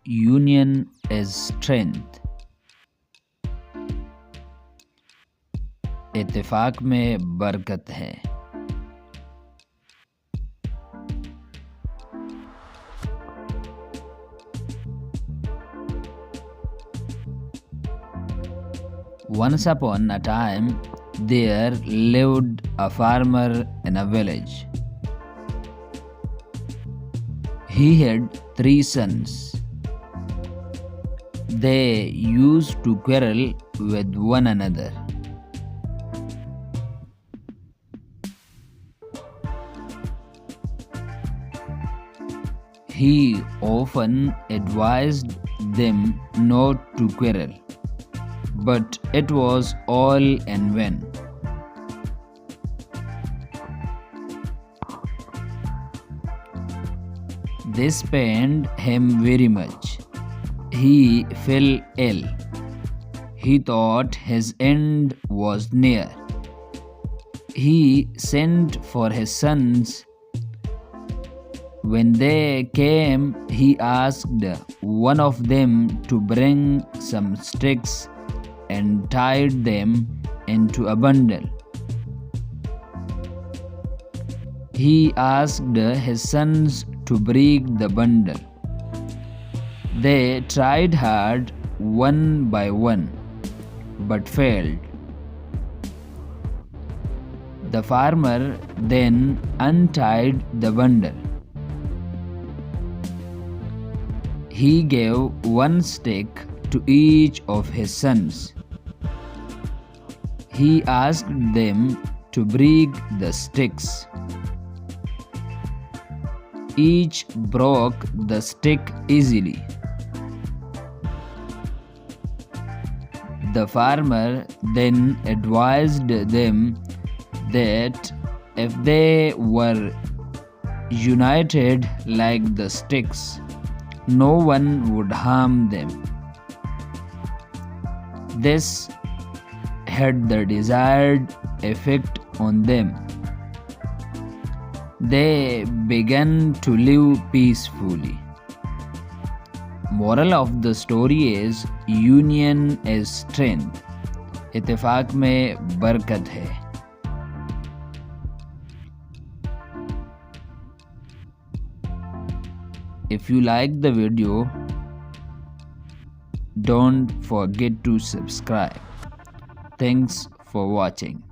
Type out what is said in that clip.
Union is strength. इत्तेफाक में बरकत है. Once upon a time, there lived a farmer in a village. He had 3 sons. They used to quarrel with one another. He often advised them not to quarrel, but it was all in vain. This pained him very much. He fell ill. He thought his end was near. He sent for his sons. When they came, he asked one of them to bring some sticks and tied them into a bundle. He asked his sons to break the bundle. They tried hard one by one, but failed. The farmer then untied the bundle. He gave one stick to each of his sons. He asked them to break the sticks. Each broke the stick easily. The farmer then advised them that if they were united like the sticks, no one would harm them. This had the desired effect on them. They began to live peacefully. Moral of the story is union is strength. इत्तेफाक में बरकत है. If you like the video, don't forget to subscribe. Thanks for watching.